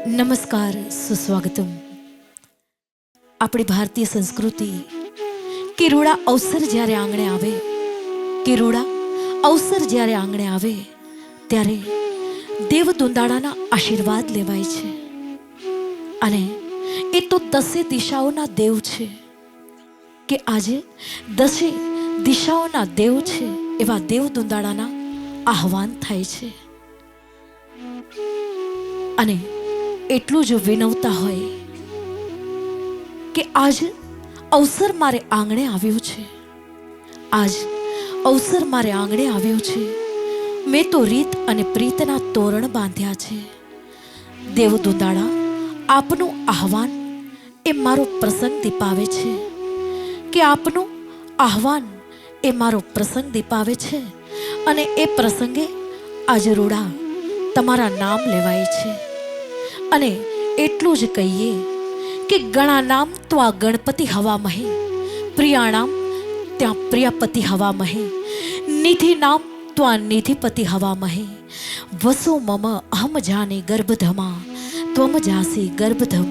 નમસ્કાર, સુસ્વાગતમ. આપણી ભારતીય સંસ્કૃતિ કિરુડા અવસર જ્યારે આંગણે આવે, કિરુડા અવસર જ્યારે આંગણે આવે ત્યારે દેવ દુંદાળાના આશીર્વાદ લેવાય છે. અને એ તો દસે દિશાઓના દેવ છે કે આજે દસે દિશાઓના દેવ છે એવા દેવ દુંદાળાના આહવાન થાય છે. અને એટલું જ વિનવતા હોય કે આજ અવસર મારે આંગણે આવ્યો છે, આજ અવસર મારે આંગણે આવ્યો છે. મેં તો રીત અને પ્રીતના તોરણ બાંધ્યા છે. દેવ દુંદાળા આપનું આહવાન એ મારો પ્રસંગ દીપાવે છે, કે આપનું આહવાન એ મારો પ્રસંગ દીપાવે છે. અને એ પ્રસંગે આજ રૂડા તમારા નામ લેવાય છે. અને એટલું જ કહીએ કે ગણાનામ તો આ ગણપતિ હવા મહે, પ્રિયાણામ ત્યાં પ્રિયપતિ હવા મહે, નિધિ નામ તો આ નિધિપતિ હવા મહે. વસો મમ અહમ જાને ગર્ભધમા ત્વમ જાસી ગર્ભધમ.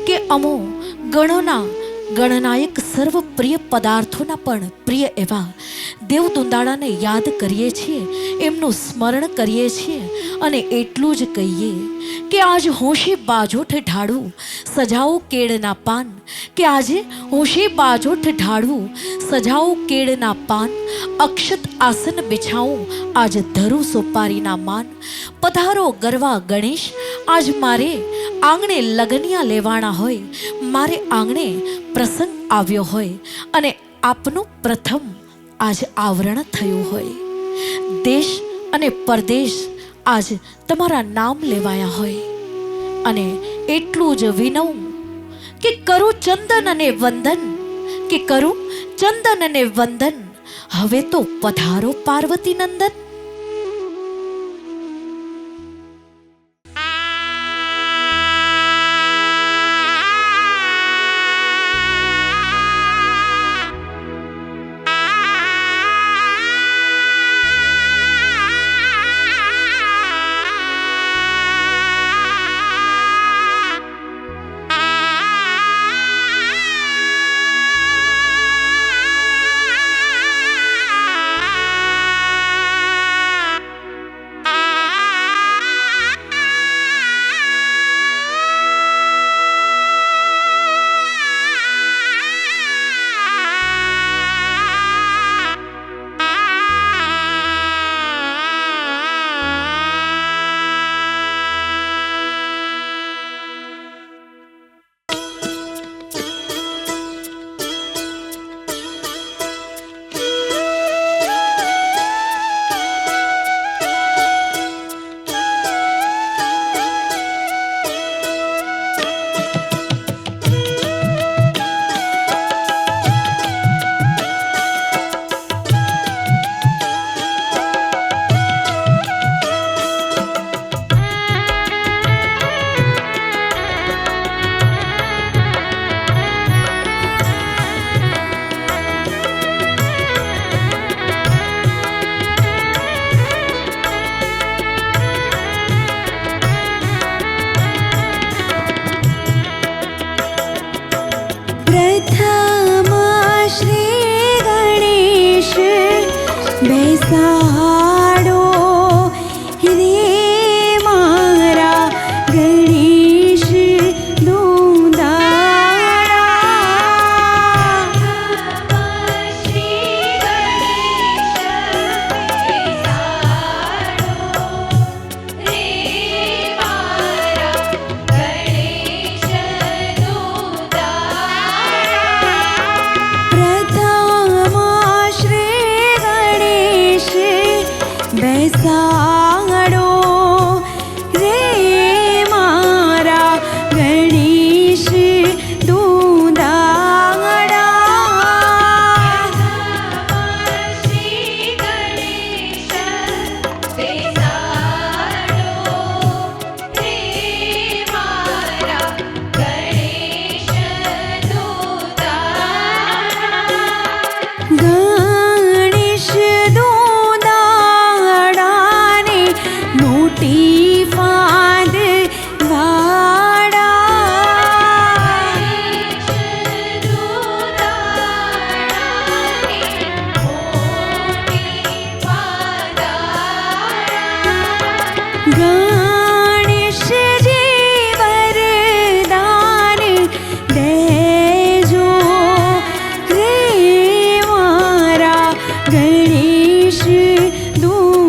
કે અમો ગણોના ગણનાયક સર્વ પ્રિય પદાર્થોના પણ પ્રિય એવા દેવ દુંદાળાને યાદ કરીએ છીએ, એમનું સ્મરણ કરીએ છીએ. અને એટલું જ કહીએ કે આજ હોશે બાજોઠ ઢાળું સજાઓ કેળના પાન, કે આજે હોશે બાજોઠ ઢાળું સજાઓ કેળના પાન. અક્ષત આસન બિછાવું આજ ધરું સોપારીના માન. પધારો ગરવા ગણેશ, આજ મારે આંગણે લગનિયા લેવાના હોય, મારે આંગણે પ્રસંગ આવ્યો હોય અને આપનું પ્રથમ આજ આવરણ થયું હોય. દેશ અને પરદેશ આજ તમારા નામ લેવાયા હોય. અને એટલું જ વિનવું કે કરું ચંદન અને વંદન, કે કરું ચંદન અને વંદન. હવે તો પધારો પાર્વતી નંદન. બેસાડો રે મારા ગણેશ દુંદાળા. શ્રી ગણેશ બેસાડો રે મારા ગણેશ દુંદાળા. પ્રથમ બેસાડો રે મારા ગણેશ દુંદાળા. શ્રી ગણેશ બેસાડો રે મારા ગણેશ દુંદાળા. ગણેશ તું